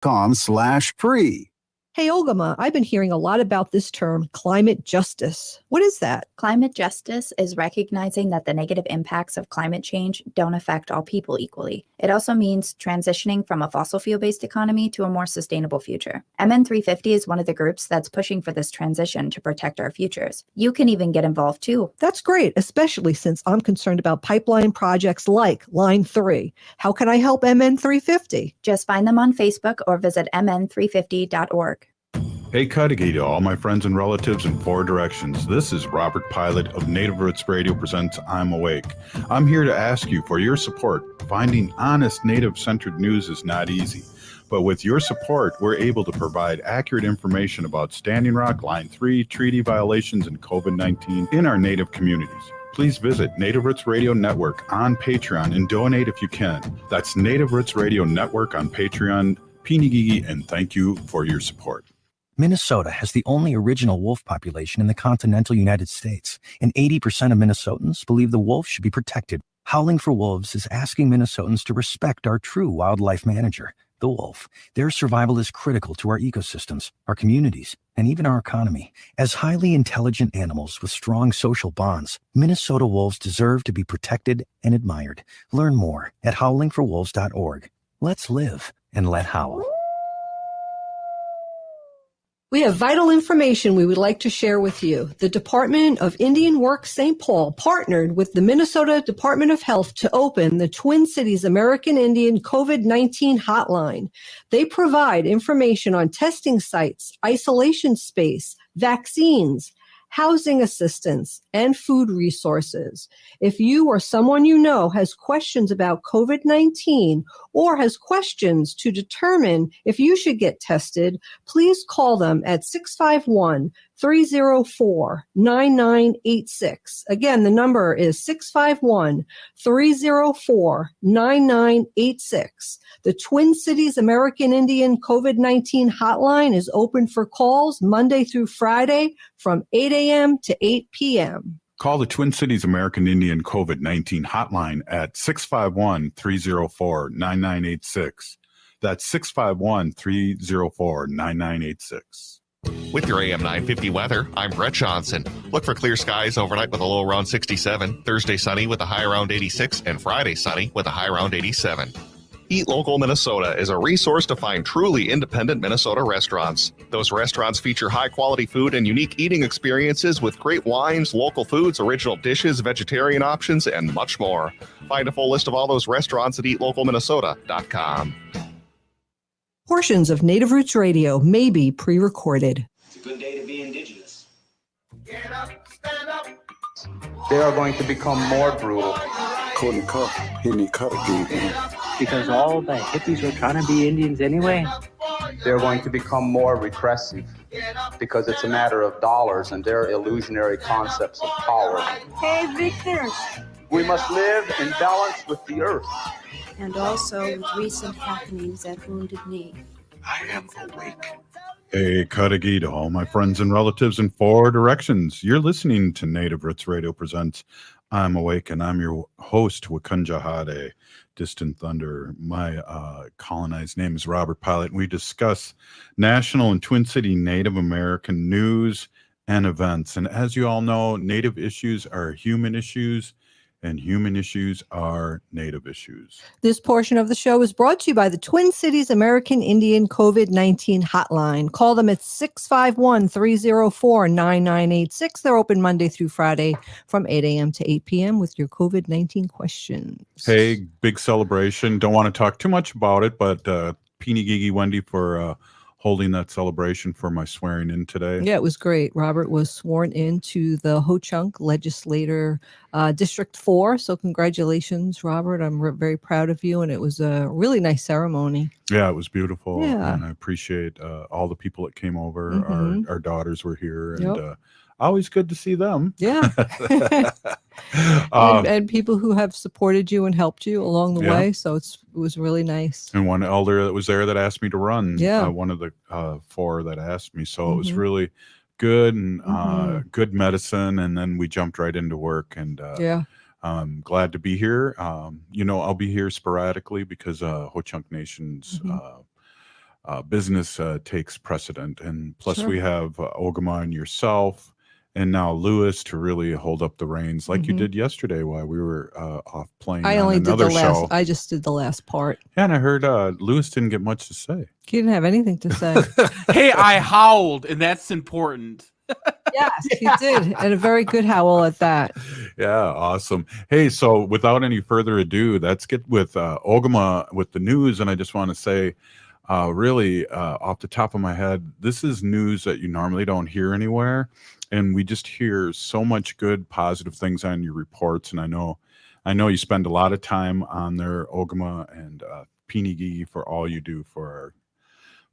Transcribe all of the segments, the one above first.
com/free. Hey, Olgama, I've been hearing a lot about this term, climate justice. What is that? Climate justice is recognizing that the negative impacts of climate change don't affect all people equally. It also means transitioning from a fossil fuel-based economy to a more sustainable future. MN350 is one of the groups that's pushing for this transition to protect our futures. You can even get involved too. That's great, especially since I'm concerned about pipeline projects like Line 3. How can I help MN350? Just find them on Facebook or visit mn350.org. Hey, Cudahy to all my friends and relatives in four directions. This is Robert Pilot of Native Roots Radio presents I'm Awake. I'm here to ask you for your support. Finding honest Native-centered news is not easy, but with your support, we're able to provide accurate information about Standing Rock, Line 3, treaty violations, and COVID-19 in our Native communities. Please visit Native Roots Radio Network on Patreon and donate if you can. That's Native Roots Radio Network on Patreon. Pinigigi, and thank you for your support. Minnesota has the only original wolf population in the continental United States, and 80% of Minnesotans believe the wolf should be protected. Howling for Wolves is asking Minnesotans to respect our true wildlife manager, the wolf. Their survival is critical to our ecosystems, our communities, and even our economy. As highly intelligent animals with strong social bonds, Minnesota wolves deserve to be protected and admired. Learn more at howlingforwolves.org. Let's live and let howl. We have vital information we would like to share with you. The Department of Indian Works St. Paul partnered with the Minnesota Department of Health to open the Twin Cities American Indian COVID-19 hotline. They provide information on testing sites, isolation space, vaccines, housing assistance, and food resources. If you or someone you know has questions about COVID-19 or has questions to determine if you should get tested, please call them at 651-304-9986. Again, the number is 651-304-9986. The Twin Cities American Indian COVID-19 hotline is open for calls Monday through Friday from 8 a.m. to 8 p.m. Call the Twin Cities American Indian COVID-19 hotline at 651-304-9986. That's 651-304-9986. With your AM 950 weather, I'm Brett Johnson. Look for clear skies overnight with a low around 67, Thursday sunny with a high around 86, and Friday sunny with a high around 87. Eat Local Minnesota is a resource to find truly independent Minnesota restaurants. Those restaurants feature high-quality food and unique eating experiences with great wines, local foods, original dishes, vegetarian options, and much more. Find a full list of all those restaurants at eatlocalminnesota.com. Portions of Native Roots Radio may be pre-recorded. It's a good day to be indigenous. Get up, stand up. They are going to become more brutal. Because all the hippies were trying to be Indians anyway. They're going to become more repressive because it's a matter of dollars and their illusionary concepts of power. Hey, Victor. We must live in balance with the earth. And also with recent happenings at Wounded Knee. I am awake. Hey, Cudahy to all my friends and relatives in four directions. You're listening to Native Roots Radio presents I'm Awake, and I'm your host, Wakunja Hade, Distant Thunder. My colonized name is Robert Pilot, and we discuss national and Twin City Native American news and events. And as you all know, Native issues are human issues, and human issues are Native issues. This portion of the show is brought to you by the Twin Cities American Indian COVID-19 hotline. Call them at 651-304-9986. They're open Monday through Friday from 8 a.m. to 8 p.m. with your COVID-19 questions. Hey, big celebration. Don't want to talk too much about it, but Pinigigi Wendy for holding that celebration for my swearing in today. Yeah, it was great. Robert was sworn into the Ho-Chunk Legislator District 4. So congratulations, Robert. I'm very proud of you. And it was a really nice ceremony. Yeah, it was beautiful. Yeah. And I appreciate all the people that came over. Mm-hmm. Our daughters were here. And always good to see them. Yeah. And people who have supported you and helped you along the way. So it was really nice. And one elder that was there that asked me to run. Yeah. One of the four that asked me. So it was really good and good medicine. And then we jumped right into work. And I'm glad to be here. I'll be here sporadically because Ho-Chunk Nation's business takes precedent. And plus, Sure. we have Ogama and yourself, and now Lewis to really hold up the reins, like you did yesterday while we were off playing I on only did another the last. show. I just did the last part. Yeah, and I heard Lewis didn't get much to say. He didn't have anything to say. Hey, I howled, and that's important. Yes, he did, and a very good howl at that. Yeah, awesome. Hey, so without any further ado, let's get with Ogama with the news. And I just want to say, really, off the top of my head, this is news that you normally don't hear anywhere. And we just hear so much good, positive things on your reports. And I know you spend a lot of time on there, Ogama, and Pinigi, for all you do for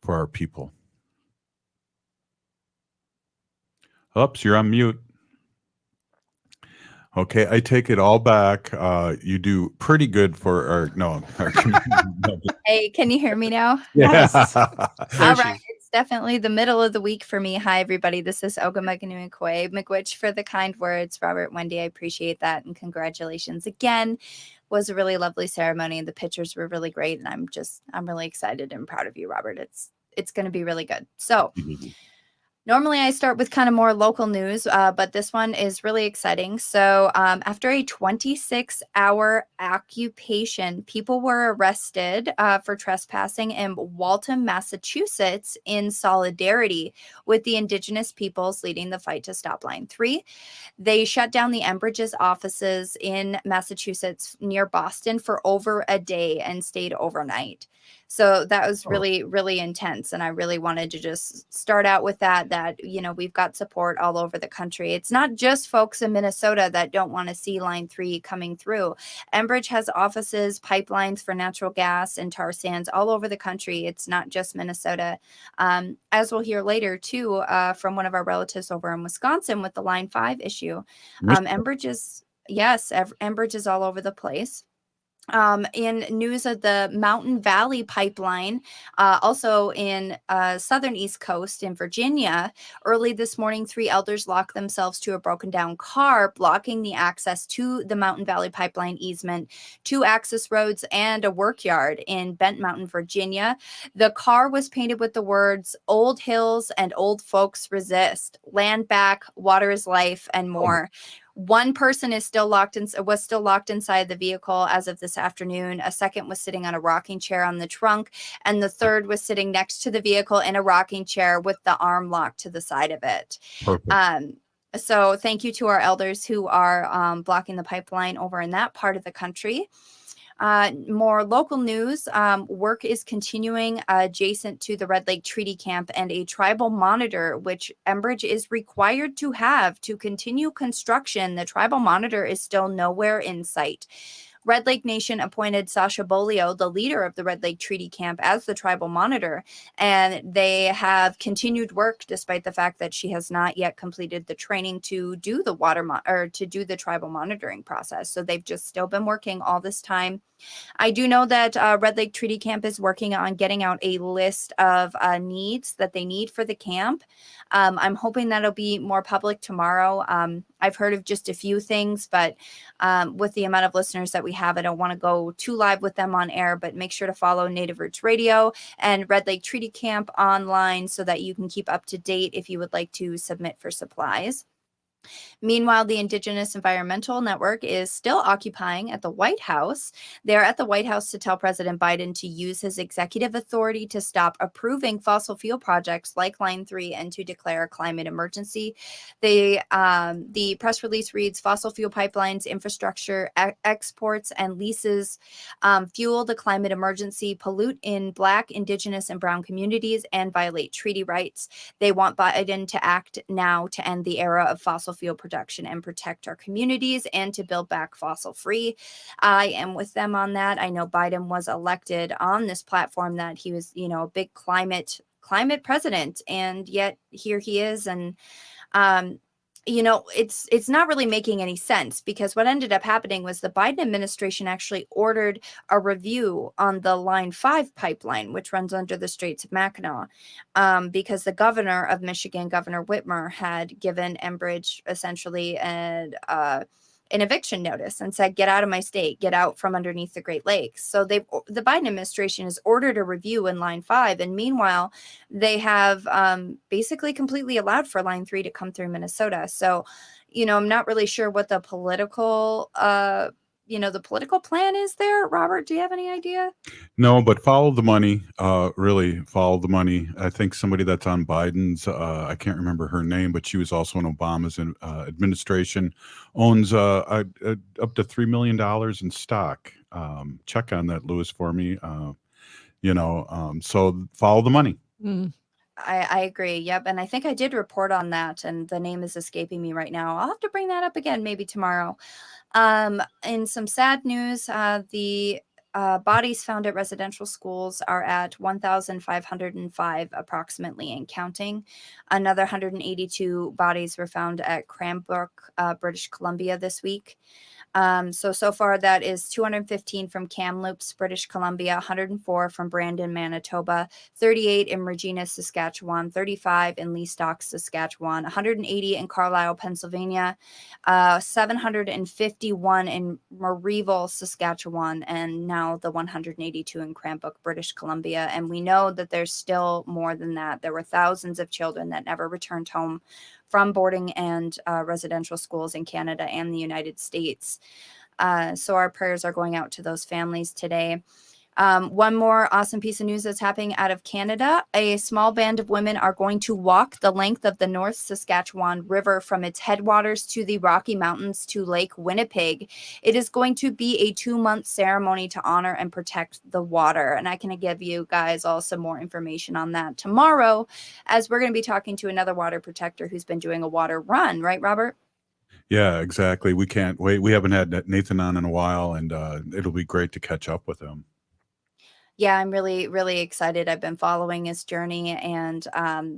our people. Oops, you're on mute. Okay, I take it all back. You do pretty good for our Hey, can you hear me now? Yes. All right. It's definitely the middle of the week for me. Hi, everybody. This is Oga Mackinaw McWitch for the kind words. Robert, Wendy, I appreciate that. And congratulations again. It was a really lovely ceremony. The pictures were really great. And I'm really excited and proud of you, Robert. It's going to be really good. So normally I start with kind of more local news, but this one is really exciting. So after a 26-hour occupation, people were arrested for trespassing in Waltham, Massachusetts, in solidarity with the indigenous peoples leading the fight to stop Line 3. They shut down the Enbridge's offices in Massachusetts near Boston for over a day and stayed overnight. So that was really, really intense. And I really wanted to just start out with that, we've got support all over the country. It's not just folks in Minnesota that don't want to see Line 3 coming through. Enbridge has offices, pipelines for natural gas and tar sands all over the country. It's not just Minnesota. As we'll hear later, too, from one of our relatives over in Wisconsin with the Line 5 issue. Enbridge is all over the place. In news of the Mountain Valley Pipeline, also in southern East Coast in Virginia, early this morning, 3 elders locked themselves to a broken down car, blocking the access to the Mountain Valley Pipeline easement, 2 access roads, and a work yard in Bent Mountain, Virginia. The car was painted with the words "Old Hills and Old Folks Resist," "Land Back," "Water is Life," and more. One person was still locked inside the vehicle as of this afternoon. A second was sitting on a rocking chair on the trunk, and the third was sitting next to the vehicle in a rocking chair with the arm locked to the side of it. Perfect. So thank you to our elders who are blocking the pipeline over in that part of the country. More local news, work is continuing adjacent to the Red Lake Treaty Camp, and a tribal monitor, which Enbridge is required to have to continue construction. The tribal monitor is still nowhere in sight. Red Lake Nation appointed Sasha Bolio, the leader of the Red Lake Treaty Camp, as the tribal monitor, and they have continued work despite the fact that she has not yet completed the training to do the tribal monitoring process. So they've just still been working all this time. I do know that Red Lake Treaty Camp is working on getting out a list of needs that they need for the camp. I'm hoping that'll be more public tomorrow. I've heard of just a few things, but with the amount of listeners that we have, I don't want to go too live with them on air, but make sure to follow Native Roots Radio and Red Lake Treaty Camp online so that you can keep up to date if you would like to submit for supplies. Meanwhile, the Indigenous Environmental Network is still occupying at the White House. They're at the White House to tell President Biden to use his executive authority to stop approving fossil fuel projects like Line 3 and to declare a climate emergency. The press release reads, fossil fuel pipelines, infrastructure, exports, and leases fuel the climate emergency, pollute in Black, Indigenous, and Brown communities, and violate treaty rights. They want Biden to act now to end the era of fossil fuel production and protect our communities and to build back fossil free. I am with them on that. I know Biden was elected on this platform that he was, a big climate president, and yet here he is. And it's not really making any sense, because what ended up happening was the Biden administration actually ordered a review on the Line 5 pipeline, which runs under the Straits of Mackinaw, because the governor of Michigan, Governor Whitmer, had given Enbridge essentially an eviction notice and said, get out of my state, get out from underneath the Great Lakes. So the Biden administration has ordered a review in Line 5. And meanwhile, they have basically completely allowed for Line 3 to come through Minnesota. So, I'm not really sure what the political plan is there. Robert, do you have any idea? No, but follow the money. Really follow the money. I think somebody that's on Biden's, I can't remember her name, but she was also in Obama's administration, owns up to $3 million in stock. Check on that, Lewis, for me. So follow the money. Mm. I agree. Yep. And I think I did report on that, and the name is escaping me right now. I'll have to bring that up again maybe tomorrow. In some sad news, the bodies found at residential schools are at 1,505 approximately and counting. Another 182 bodies were found at Cranbrook, British Columbia this week. So far that is 215 from Kamloops, British Columbia, 104 from Brandon, Manitoba, 38 in Regina, Saskatchewan, 35 in Leastock, Saskatchewan, 180 in Carlisle, Pennsylvania, 751 in Marieville, Saskatchewan, and now the 182 in Cranbrook, British Columbia. And we know that there's still more than that. There were thousands of children that never returned home from boarding and residential schools in Canada and the United States. So our prayers are going out to those families today. One more awesome piece of news that's happening out of Canada. A small band of women are going to walk the length of the North Saskatchewan River from its headwaters to the Rocky Mountains to Lake Winnipeg. It is going to be a 2-month ceremony to honor and protect the water. And I can give you guys all some more information on that tomorrow, as we're going to be talking to another water protector who's been doing a water run. Right, Robert? Yeah, exactly. We can't wait. We haven't had Nathan on in a while, and it'll be great to catch up with him. Yeah, I'm really, really excited. I've been following his journey, and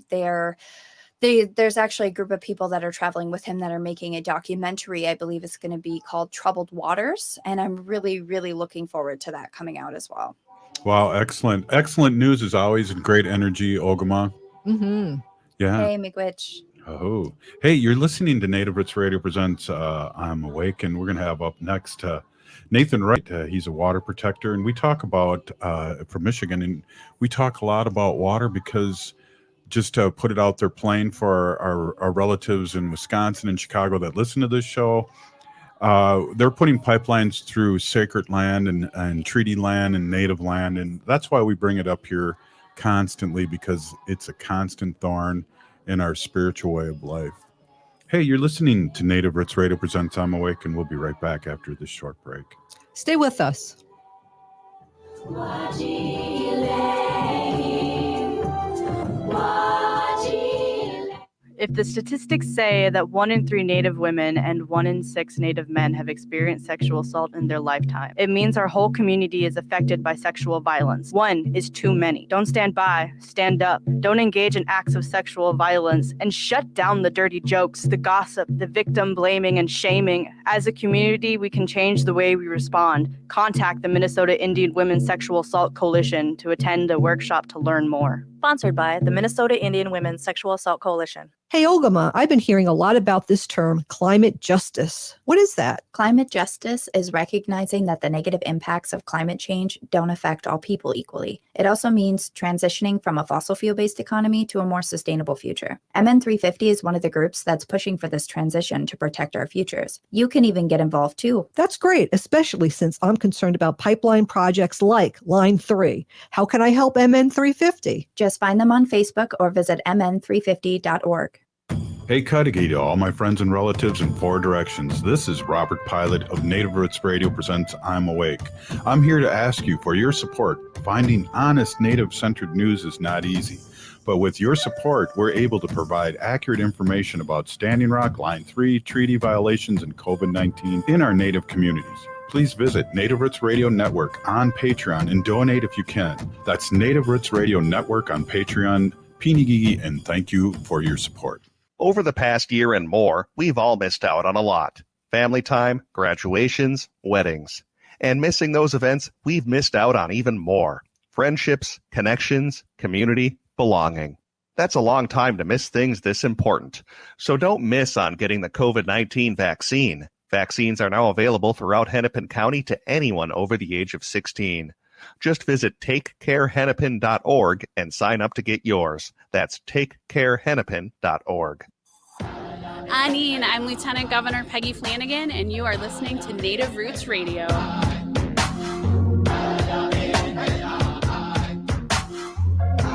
there's actually a group of people that are traveling with him that are making a documentary. I believe it's going to be called Troubled Waters, and I'm really, really looking forward to that coming out as well. Wow, excellent. Excellent news as always, and great energy, Ogama. Mm-hmm. Yeah. Hey, McWitch. Oh, hey, you're listening to Native Roots Radio Presents I'm Awake, and we're going to have up next Nathan Wright. He's a water protector, and we talk about from Michigan, and we talk a lot about water because just to put it out there plain for our relatives in Wisconsin and Chicago that listen to this show, they're putting pipelines through sacred land and treaty land and native land, and that's why we bring it up here constantly, because it's a constant thorn in our spiritual way of life. Hey, you're listening to Native Roots Radio Presents I'm Awake, and we'll be right back after this short break. Stay with us. If the statistics say that 1 in 3 Native women and 1 in 6 Native men have experienced sexual assault in their lifetime, it means our whole community is affected by sexual violence. 1 is too many. Don't stand by, stand up. Don't engage in acts of sexual violence, and shut down the dirty jokes, the gossip, the victim blaming and shaming. As a community, we can change the way we respond. Contact the Minnesota Indian Women's Sexual Assault Coalition to attend a workshop to learn more. Sponsored by the Minnesota Indian Women's Sexual Assault Coalition. Hey, Ogama, I've been hearing a lot about this term, climate justice. What is that? Climate justice is recognizing that the negative impacts of climate change don't affect all people equally. It also means transitioning from a fossil fuel-based economy to a more sustainable future. MN350 is one of the groups that's pushing for this transition to protect our futures. You can even get involved too. That's great, especially since I'm concerned about pipeline projects like Line 3. How can I help MN350? Just find them on Facebook or visit mn350.org. Hey, Cudahy to all my friends and relatives in 4 directions. This is Robert Pilot of Native Roots Radio Presents I'm Awake. I'm here to ask you for your support. Finding honest Native-centered news is not easy, but with your support, we're able to provide accurate information about Standing Rock, Line 3, treaty violations, and COVID-19 in our Native communities. Please visit Native Roots Radio Network on Patreon and donate if you can. That's Native Roots Radio Network on Patreon. Pinigigi, and thank you for your support. Over the past year and more, we've all missed out on a lot. Family time, graduations, weddings. And missing those events, we've missed out on even more. Friendships, connections, community, belonging. That's a long time to miss things this important. So don't miss on getting the COVID-19 vaccine. Vaccines are now available throughout Hennepin County to anyone over the age of 16. Just visit takecarehennepin.org and sign up to get yours. That's takecarehennepin.org. Anine, I'm Lieutenant Governor Peggy Flanagan, and you are listening to Native Roots Radio.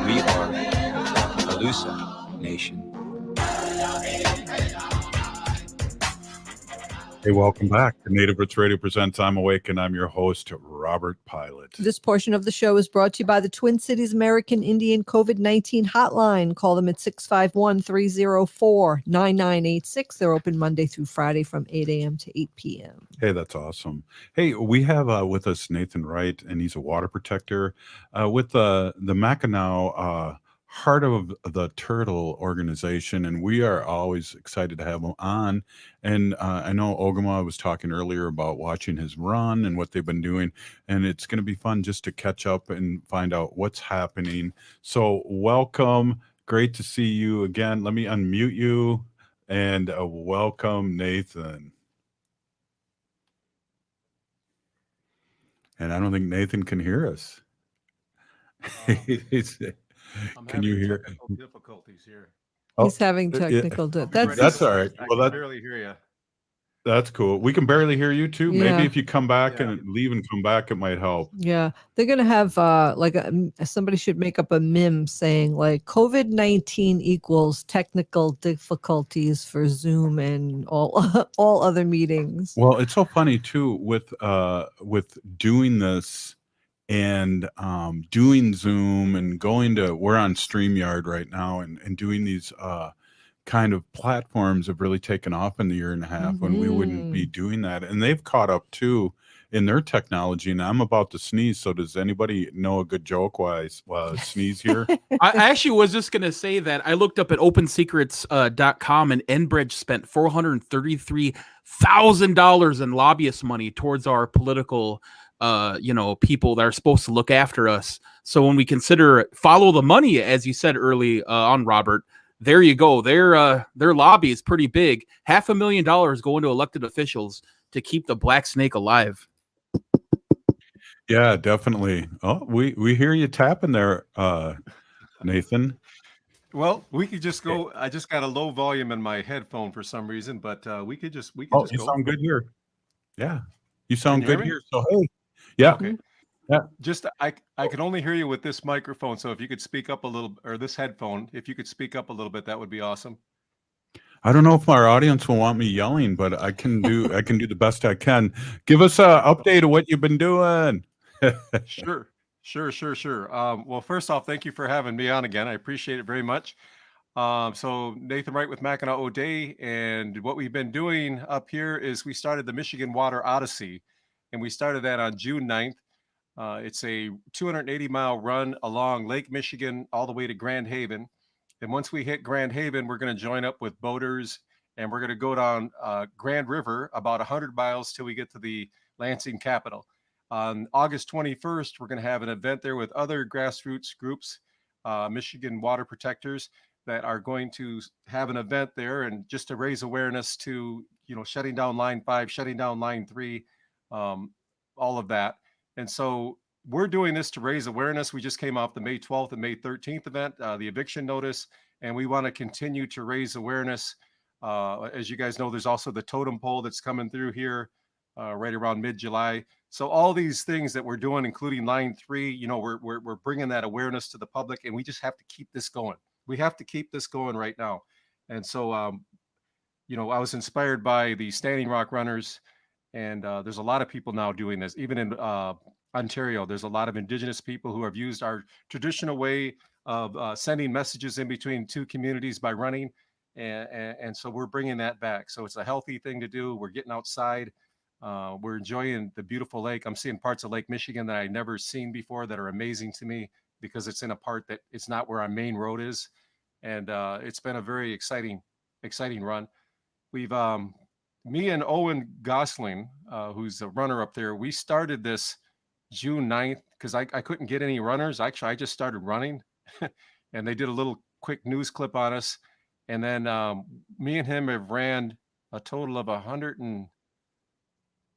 We are Calusa Nation. Hey, welcome back to Native Roots Radio Presents I'm Awake, and I'm your host, Robert Pilot. This portion of the show is brought to you by the Twin Cities American Indian COVID-19 hotline. Call them at 651-304-9986. They're open Monday through Friday from 8 a.m. to 8 p.m. Hey, that's awesome. Hey, we have with us Nathan Wright, and he's a water protector with the Mackinaw Heart of the Turtle organization, and we are always excited to have him on. And I know Ogama was talking earlier about watching his run and what they've been doing, and it's going to be fun just to catch up and find out what's happening. So welcome. Great to see you again. Let me unmute you, and welcome, Nathan. And I don't think Nathan can hear us. Can you hear? Technical difficulties here. He's having technical difficulties. That's all right. I Well, can barely hear you. That's cool. We can barely hear you too. Yeah. Maybe if you come back and leave and come back, it might help. Yeah, they're gonna have somebody should make up a meme saying like COVID-19 equals technical difficulties for Zoom and all other meetings. Well, it's so funny too with doing this and doing Zoom and we're on StreamYard right now and doing these kind of platforms have really taken off in the year and a half when we wouldn't be doing that. And they've caught up too in their technology. And I'm about to sneeze. So does anybody know a good joke while I sneeze here? I actually was just going to say that I looked up at opensecrets.com and Enbridge spent $433,000 in lobbyist money towards our political people that are supposed to look after us. So when we consider follow the money, as you said early on, Robert, there you go. Their lobby is pretty big. $500,000 going to elected officials to keep the black snake alive. Yeah, definitely. Oh, we hear you tapping there, Nathan. Well, we could just go. I just got a low volume in my headphone for some reason, but we could just You go. sound good here. Yeah, you sound Can you good hear me? here. So hey, yeah. Okay. Yeah. Just I can only hear you with this microphone. So if you could speak up a little, or this headphone, if you could speak up a little bit, that would be awesome. I don't know if our audience will want me yelling, but I can do the best I can. Give us an update of what you've been doing. Sure. Well, first off, thank you for having me on again. I appreciate it very much. So Nathan Wright with Mackinaw O'Day, and what we've been doing up here is we started the Michigan Water Odyssey, and we started that on June 9th. It's a 280-mile run along Lake Michigan all the way to Grand Haven. And once we hit Grand Haven, we're going to join up with boaters, and we're going to go down Grand River about 100 miles till we get to the Lansing capital. On August 21st, we're going to have an event there with other grassroots groups, Michigan Water Protectors, that are going to have an event there, and just to raise awareness to, shutting down Line 5, shutting down Line 3, all of that. And so we're doing this to raise awareness. We just came off the May 12th and May 13th event, the eviction notice, and we want to continue to raise awareness. As you guys know, there's also the totem pole that's coming through here right around mid-July. So all these things that we're doing, including Line 3, we're bringing that awareness to the public, and we just have to keep this going. We have to keep this going right now. And so, I was inspired by the Standing Rock Runners, and there's a lot of people now doing this. Even in Ontario, there's a lot of Indigenous people who have used our traditional way of sending messages in between two communities by running. And so we're bringing that back. So it's a healthy thing to do. We're getting outside. We're enjoying the beautiful lake. I'm seeing parts of Lake Michigan that I've never seen before that are amazing to me, because it's in a part that it's not where our main road is. And it's been a very exciting run. We've, me and Owen Gosling, who's a runner up there, we started this June 9th because I couldn't get any runners. Actually, I just started running and they did a little quick news clip on us. And then me and him have ran a total of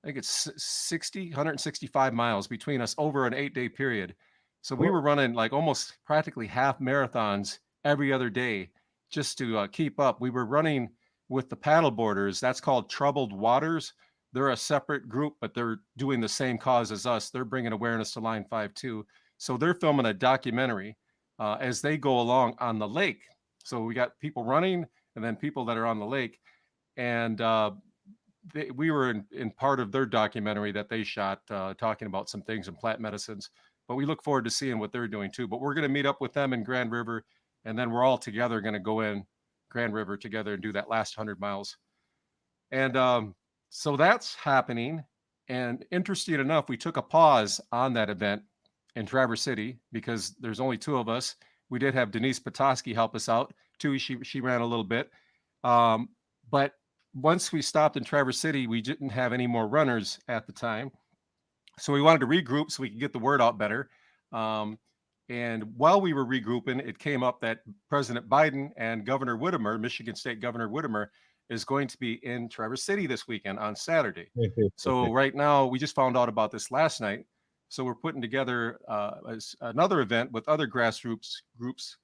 think it's 165 miles between us over an 8-day period. So we Whoa. were running like almost practically half marathons every other day just to keep up. We were running with the paddle boarders. That's called Troubled Waters. They're a separate group, but they're doing the same cause as us. They're bringing awareness to Line 5 too. So they're filming a documentary as they go along on the lake. So we got people running and then people that are on the lake. And we were in part of their documentary that they shot talking about some things in plant medicines. But we look forward to seeing what they're doing too. But we're going to meet up with them in Grand River, and then we're all together going to go in Grand River together and do that last 100 miles. And so that's happening. And interesting enough, we took a pause on that event in Traverse City because there's only 2 of us. We did have Denise Petoskey help us out too. She ran a little bit. But once we stopped in Traverse City, we didn't have any more runners at the time. So we wanted to regroup so we could get the word out better. And while we were regrouping, it came up that President Biden and Governor Whittemore, Michigan State Governor Whittemore, is going to be in Traverse City this weekend on Saturday. So right now, we just found out about this last night. So we're putting together another event with other grassroots groups.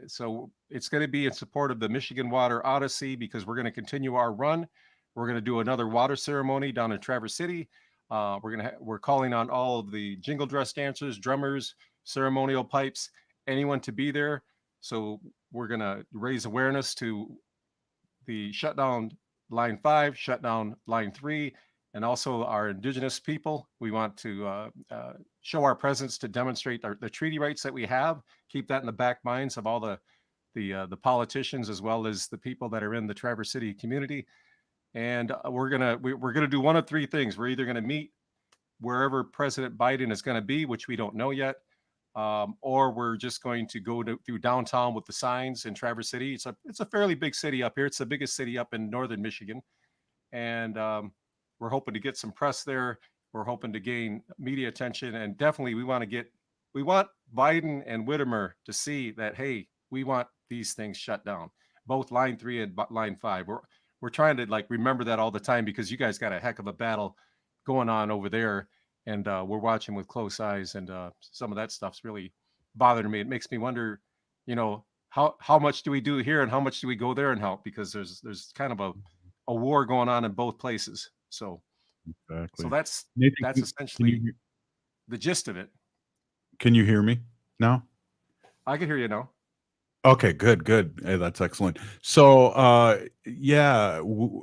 So it's going to be in support of the Michigan Water Odyssey because we're going to continue our run. We're going to do another water ceremony down in Traverse City. We're calling on all of the jingle dress dancers, drummers, ceremonial pipes, anyone to be there. So we're going to raise awareness to the shutdown Line 5, shutdown Line 3, and also our indigenous people. We want to show our presence to demonstrate the treaty rights that we have, keep that in the back minds of all the politicians as well as the people that are in the Traverse City community. And we're gonna do one of 3 things. We're either gonna meet wherever President Biden is gonna be, which we don't know yet, or we're just going to go through downtown with the signs in Traverse City. It's a fairly big city up here. It's the biggest city up in northern Michigan, and we're hoping to get some press there. We're hoping to gain media attention, and definitely we want Biden and Whittemore to see that, hey, we want these things shut down, both Line 3 and Line 5. We're trying to like remember that all the time because you guys got a heck of a battle going on over there, and we're watching with close eyes, and some of that stuff's really bothering me. It makes me wonder, how much do we do here and how much do we go there and help, because there's kind of a war going on in both places. So that's Nathan, essentially the gist of it. Can you hear me now? I can hear you now. Okay, good. Hey, that's excellent. So, Biden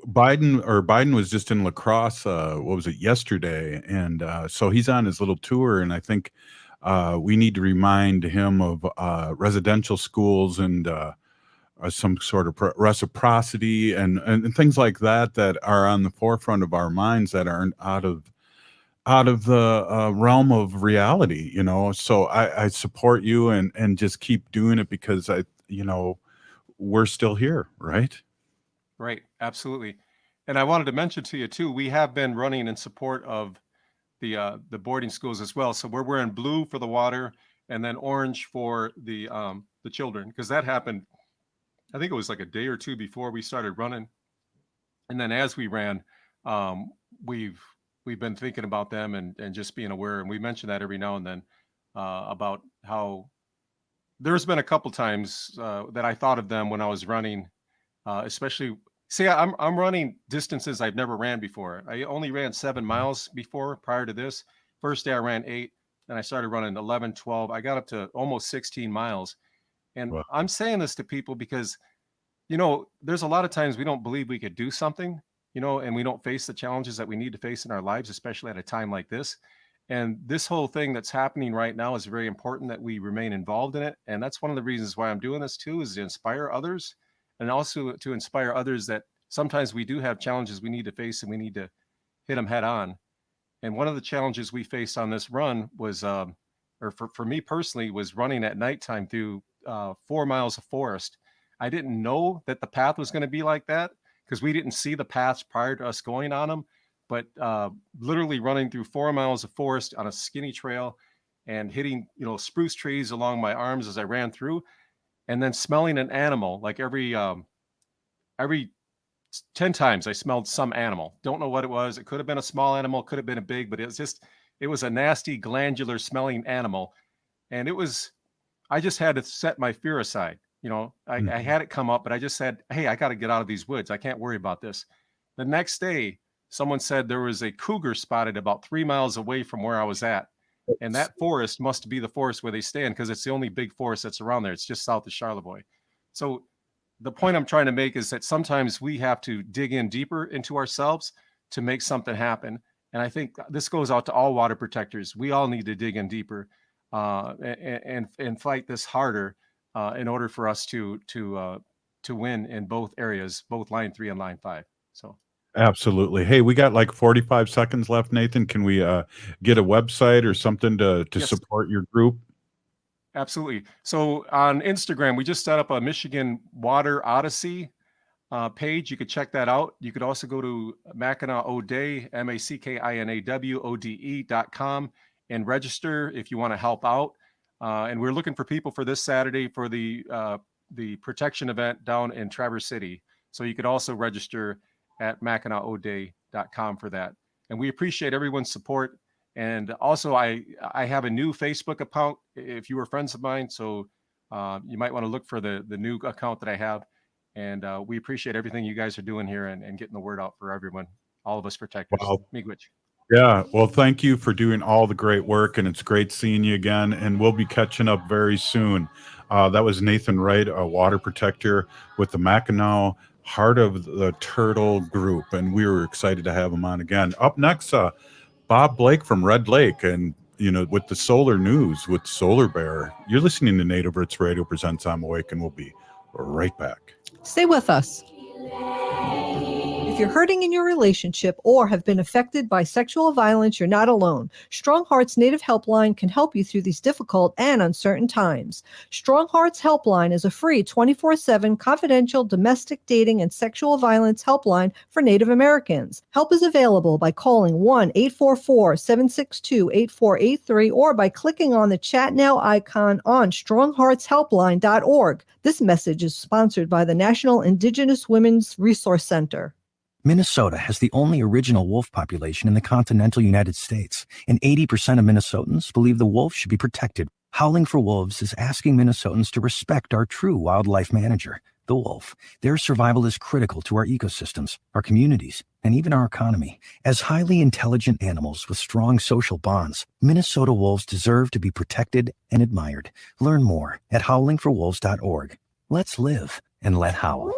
was just in La Crosse. What was it, yesterday? And so he's on his little tour, and I think we need to remind him of residential schools and some sort of reciprocity and things like that are on the forefront of our minds that aren't out of the realm of reality, So I support you and just keep doing it because we're still here, right? Right, absolutely. And I wanted to mention to you too, we have been running in support of the boarding schools as well. So we're wearing blue for the water and then orange for the children, because that happened, I think it was like a day or 2 before we started running. And then as we ran, we've been thinking about them and just being aware. And we mention that every now and then about how there's been a couple times that I thought of them when I was running, especially. See, I'm running distances I've never ran before. I only ran 7 miles before prior to this. First day I ran 8, and I started running 11, 12. I got up to almost 16 miles. And Wow. I'm saying this to people because, there's a lot of times we don't believe we could do something, and we don't face the challenges that we need to face in our lives, especially at a time like this. And this whole thing that's happening right now is very important that we remain involved in it. And that's one of the reasons why I'm doing this too, is to inspire others, and also to inspire others that sometimes we do have challenges we need to face and we need to hit them head on. And one of the challenges we faced on this run was, or for me personally, was running at nighttime through 4 miles of forest. I didn't know that the path was going to be like that because we didn't see the paths prior to us going on them. But literally running through 4 miles of forest on a skinny trail and hitting, spruce trees along my arms as I every 10 times I smelled some animal. Don't know what it was. It could have been a small animal, could have been a big, but it was a nasty glandular smelling animal. And I just had to set my fear aside. I had it come up, but I just said, hey, I got to get out of these woods. I can't worry about this. The next day, someone said there was a cougar spotted about 3 miles away from where I was at. And that forest must be the forest where they stand, because it's the only big forest that's around there. It's just south of Charlevoix. So the point I'm trying to make is that sometimes we have to dig in deeper into ourselves to make something happen. And I think this goes out to all water protectors. We all need to dig in deeper and fight this harder in order for us to win in both areas, both line 3 and line 5. So. Absolutely. Hey, we got like 45 seconds left, Nathan. Can we get a website or something to Yes. support your group? Absolutely. So on Instagram, we just set up a Michigan Water Odyssey page. You could check that out. You could also go to Mackinaw O'Day, MACKINAWODE.com and register if you want to help out. And we're looking for people for this Saturday for the protection event down in Traverse City. So you could also register at MackinaWOday.com for that. And we appreciate everyone's support. And also, I have a new Facebook account if you were friends of mine. So you might want to look for the new account that I have. And we appreciate everything you guys are doing here and getting the word out for everyone, all of us protectors. Wow. Miigwech. Yeah. Well, thank you for doing all the great work. And it's great seeing you again. And we'll be catching up very soon. That was Nathan Wright, a water protector with the Mackinaw Heart of the Turtle group. And we were excited to have him on again. Up next, Bob Blake from Red Lake, and with the solar news with Solar Bear. You're listening to Native Roots Radio presents I'm Awake, and we'll be right back. Stay with us. If you're hurting in your relationship or have been affected by sexual violence, you're not alone. Strong Hearts Native Helpline can help you through these difficult and uncertain times. Strong Hearts Helpline is a free 24/7 confidential domestic dating and sexual violence helpline for Native Americans. Help is available by calling 1-844-762-8483 or by clicking on the Chat Now icon on strongheartshelpline.org. This message is sponsored by the National Indigenous Women's Resource Center. Minnesota has the only original wolf population in the continental United States, and 80% of Minnesotans believe the wolf should be protected. Howling for Wolves is asking Minnesotans to respect our true wildlife manager, the wolf. Their survival is critical to our ecosystems, our communities, and even our economy. As highly intelligent animals with strong social bonds, Minnesota wolves deserve to be protected and admired. Learn more at howlingforwolves.org. Let's live and let howl.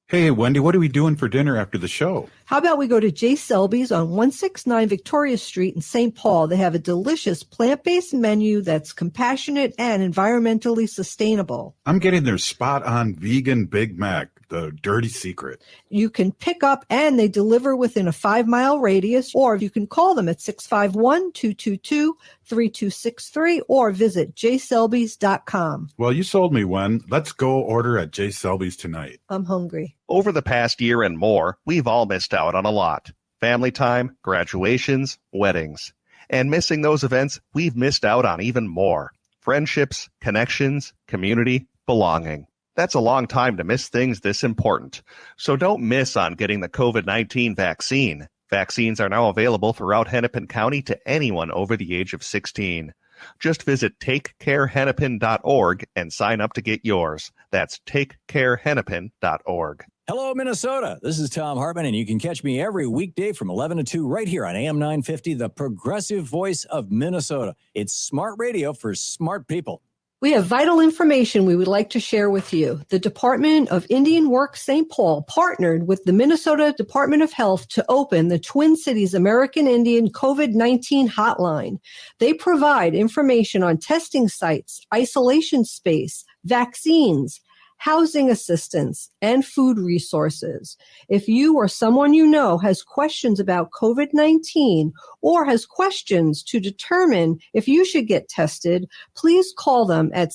Hey, Wendy, what are we doing for dinner after the show? How about we go to J. Selby's on 169 Victoria Street in St. Paul? They have a delicious plant-based menu that's compassionate and environmentally sustainable. I'm getting their spot-on vegan Big Mac, the dirty secret. You can pick up and they deliver within a 5-mile radius, or you can call them at 651-222-3263 or visit jselbys.com. Well, you sold me, Wen. Let's go order at J. Selby's tonight. I'm hungry. Over the past year and more, we've all missed out on a lot. Family time, graduations, weddings. And missing those events, we've missed out on even more. Friendships, connections, community, belonging. That's a long time to miss things this important. So don't miss on getting the COVID-19 vaccine. Vaccines are now available throughout Hennepin County to anyone over the age of 16. Just visit takecarehennepin.org and sign up to get yours. That's takecarehennepin.org. Hello, Minnesota. This is Tom Hartman, and you can catch me every weekday from 11 to 2 right here on AM 950, the progressive voice of Minnesota. It's smart radio for smart people. We have vital information we would like to share with you. The Department of Indian Works St. Paul partnered with the Minnesota Department of Health to open the Twin Cities American Indian COVID-19 hotline. They provide information on testing sites, isolation space, vaccines, housing assistance, and food resources. If you or someone you know has questions about COVID-19 or has questions to determine if you should get tested, please call them at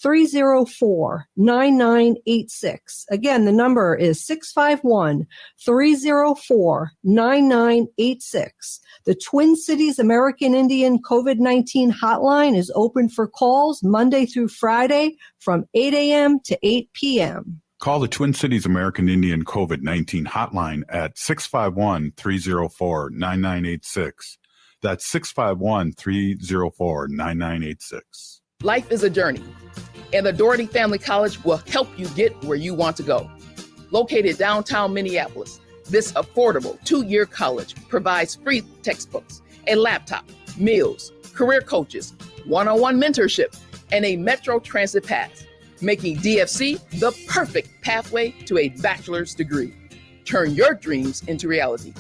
651-304-9986. Again, the number is 651-304-9986. The Twin Cities American Indian COVID-19 hotline is open for calls Monday through Friday from 8 a.m. to 8 p.m. Call the Twin Cities American Indian COVID-19 hotline at 651-304-9986. That's 651-304-9986. Life is a journey, and the Doherty Family College will help you get where you want to go. Located downtown Minneapolis, this affordable 2-year college provides free textbooks, a laptop, meals, career coaches, one-on-one mentorship, and a Metro Transit pass, making DFC the perfect pathway to a bachelor's degree. Turn your dreams into reality.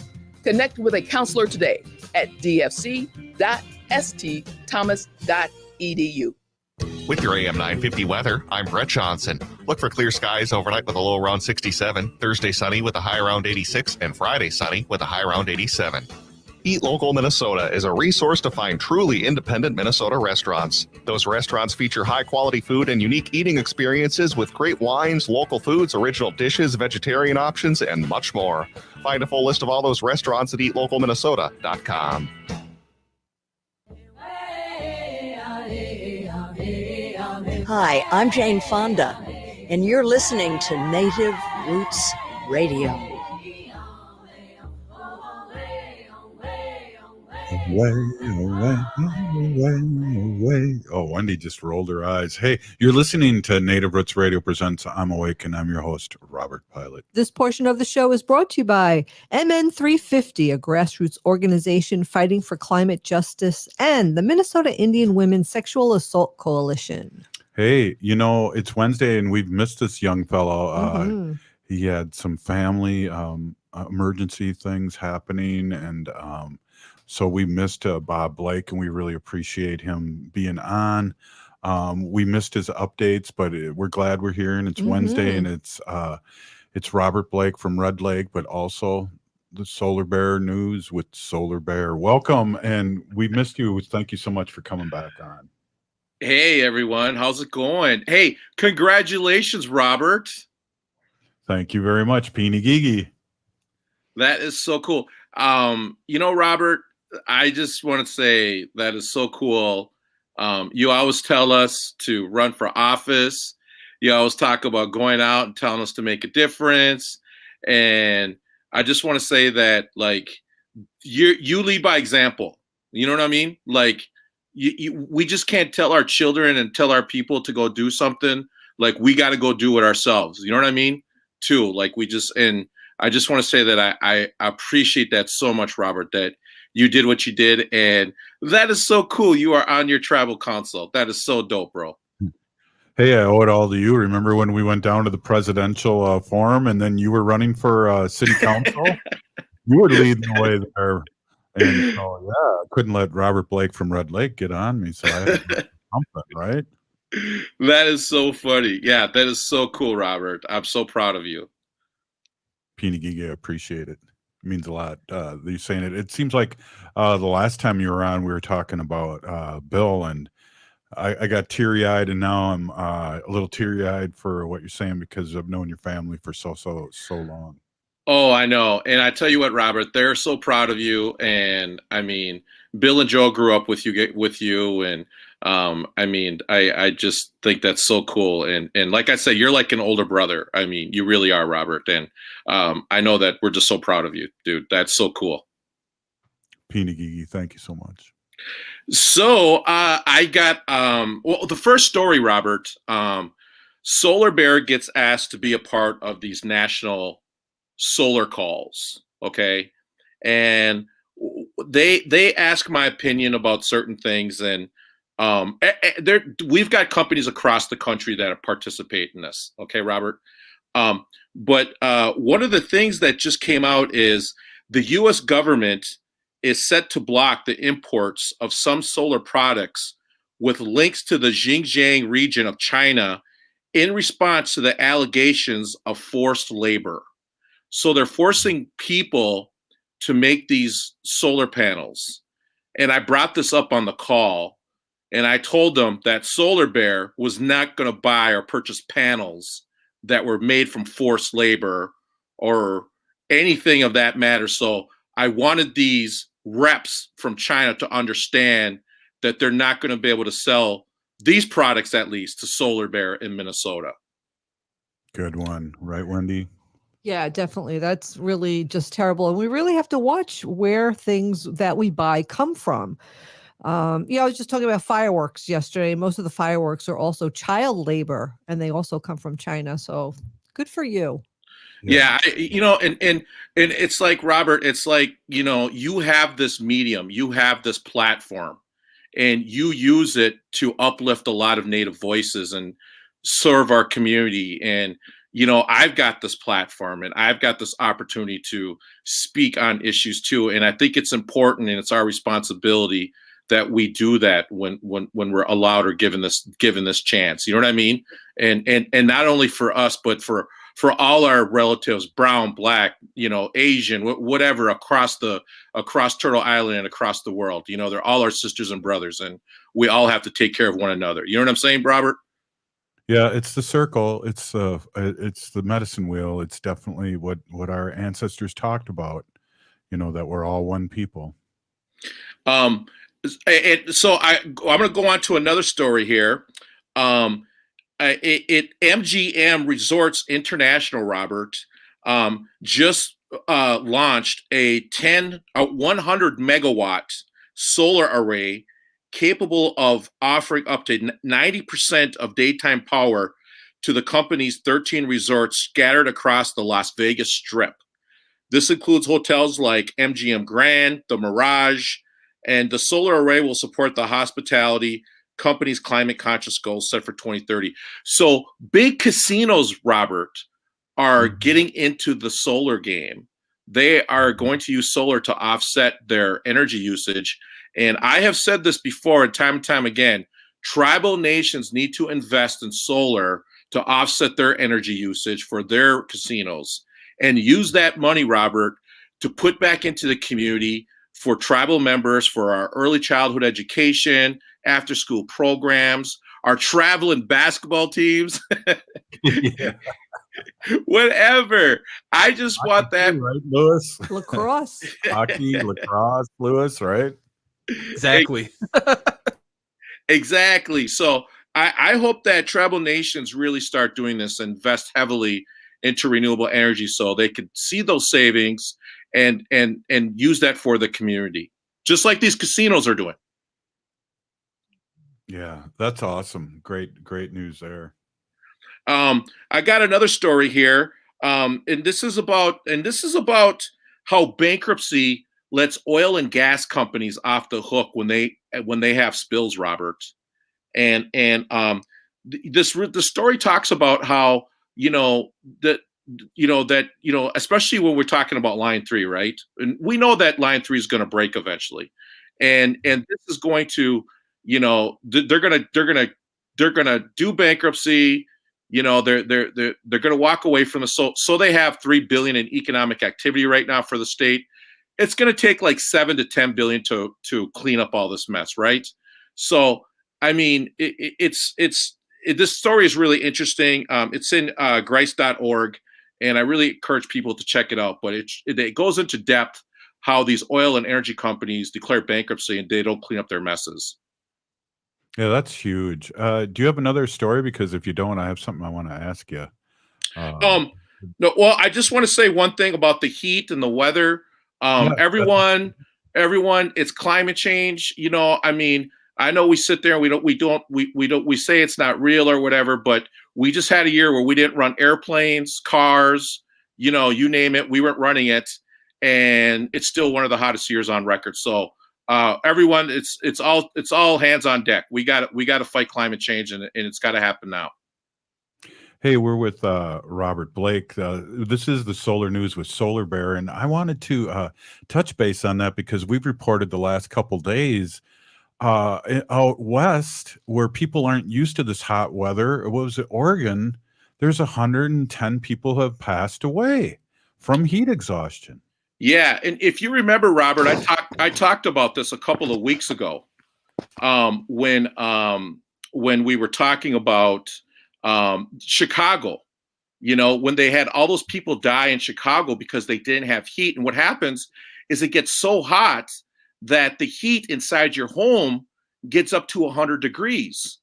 Connect with a counselor today at dfc.stthomas.edu. With your AM 950 weather, I'm Brett Johnson. Look for clear skies overnight with a low around 67, Thursday sunny with a high around 86, and Friday sunny with a high around 87. Eat Local Minnesota is a resource to find truly independent Minnesota restaurants. Those restaurants feature high-quality food and unique eating experiences with great wines, local foods, original dishes, vegetarian options, and much more. Find a full list of all those restaurants at eatlocalminnesota.com. Hi, I'm Jane Fonda, and you're listening to Native Roots Radio. Away. Oh, Wendy just rolled her eyes. Hey, you're listening to Native Roots Radio presents I'm Awake, and I'm your host, Robert Pilot. This portion of the show is brought to you by MN350, a grassroots organization fighting for climate justice, and the Minnesota Indian Women's Sexual Assault Coalition. Hey, it's Wednesday, and we've missed this young fellow. He had some family emergency things happening, and so we missed Bob Blake, and we really appreciate him being on. We missed his updates, but we're glad we're here, and it's Wednesday, and it's Robert Blake from Red Lake, but also the Solar Bear News with Solar Bear. Welcome, and we missed you. Thank you so much for coming back on. Hey, everyone. How's it going? Hey, congratulations, Robert. Thank you very much, Peeny Gigi. That is so cool. Robert, I just want to say that is so cool. You always tell us to run for office. You always talk about going out and telling us to make a difference. And I just want to say that, you lead by example. You know what I mean? We just can't tell our children and tell our people to go do something. We got to go do it ourselves. You know what I mean? Too. And I just want to say that I appreciate that so much, Robert, that you did what you did. And that is so cool. You are on your tribal council. That is so dope, bro. Hey, I owe it all to you. Remember when we went down to the presidential forum and then you were running for city council? You were leading the way there. And so, I couldn't let Robert Blake from Red Lake get on me. So I had to do something, right? That is so funny. Yeah, that is so cool, Robert. I'm so proud of you. Peeny Gigi, I appreciate it. It means a lot. You saying it. It seems like the last time you were on, we were talking about Bill, and I got teary-eyed, and now I'm a little teary-eyed for what you're saying because I've known your family for so long. Oh, I know. And I tell you what, Robert, they're so proud of you. And I mean, Bill and Joe grew up with you. And I just think that's so cool. And like I said, you're like an older brother. I mean, you really are, Robert. And I know that we're just so proud of you, dude. That's so cool. Peeny Gigi, thank you so much. So I got, the first story, Robert, Solar Bear gets asked to be a part of these national solar calls. Okay. And they ask my opinion about certain things. And we've got companies across the country that participate in this. Okay, Robert. But one of the things that just came out is the U.S. government is set to block the imports of some solar products with links to the Xinjiang region of China in response to the allegations of forced labor. So they're forcing people to make these solar panels. And I brought this up on the call. And I told them that Solar Bear was not going to buy or purchase panels that were made from forced labor or anything of that matter. So I wanted these reps from China to understand that they're not going to be able to sell these products, at least, to Solar Bear in Minnesota. Good one. Right, Wendy? Yeah, definitely. That's really just terrible. And we really have to watch where things that we buy come from. I was just talking about fireworks yesterday. Most of the fireworks are also child labor, and they also come from China. So good for you. Yeah, and it's like, Robert, it's like, you have this medium, you have this platform, and you use it to uplift a lot of Native voices and serve our community. And I've got this platform and I've got this opportunity to speak on issues too. And I think it's important and it's our responsibility that we do that when we're allowed or given this chance. You know what I mean? And not only for us, but for all our relatives, brown, black, Asian, whatever, across Turtle Island and across the world. They're all our sisters and brothers, and we all have to take care of one another. You know what I'm saying, Robert? Yeah, it's the circle. It's the medicine wheel. It's definitely what our ancestors talked about. That we're all one people. And so I'm going to go on to another story here. MGM Resorts International, Robert, just launched a 100 megawatt solar array capable of offering up to 90% of daytime power to the company's 13 resorts scattered across the Las Vegas Strip. This includes hotels like MGM Grand, the Mirage, and the solar array will support the hospitality company's climate conscious goals set for 2030. So big casinos, Robert, are getting into the solar game. They are going to use solar to offset their energy usage. And I have said this before and time again, tribal nations need to invest in solar to offset their energy usage for their casinos and use that money, Robert, to put back into the community for tribal members, for our early childhood education, after school programs, our traveling basketball teams, whatever. I just want that. Right, Lewis? Lacrosse. Hockey, lacrosse, Lewis, right? Exactly. Exactly. So I hope that tribal nations really start doing this and invest heavily into renewable energy so they could see those savings and use that for the community, just like these casinos are doing. Yeah, that's awesome. Great news there. I got another story here, and this is about how bankruptcy lets oil and gas companies off the hook when they have spills, Robert. And the story talks about how especially when we're talking about Line 3, right? And we know that Line 3 is going to break eventually, and this is going to, they're gonna do bankruptcy. They're gonna walk away from the so they have $3 billion in economic activity right now for the state. It's gonna take like $7 to $10 billion to clean up all this mess, right? So I mean, this story is really interesting. It's in Grice.org, and I really encourage people to check it out. But it goes into depth how these oil and energy companies declare bankruptcy and they don't clean up their messes. Yeah, that's huge. Do you have another story? Because if you don't, I have something I want to ask you. No, well, I just want to say one thing about the heat and the weather. Everyone, it's climate change. I mean, I know we sit there and we say it's not real or whatever, but we just had a year where we didn't run airplanes, cars, you name it, we weren't running it, and it's still one of the hottest years on record. So everyone, it's all hands on deck. We got to fight climate change, and it's got to happen now. Hey, we're with Robert Blake. This is the Solar News with Solar Bear, and I wanted to touch base on that because we've reported the last couple days out west where people aren't used to this hot weather. What was it, Oregon? There's 110 people who have passed away from heat exhaustion. Yeah, and if you remember, Robert, I talked about this a couple of weeks ago, when we were talking about Chicago, when they had all those people die in Chicago because they didn't have heat. And what happens is it gets so hot that the heat inside your home gets up to 100 degrees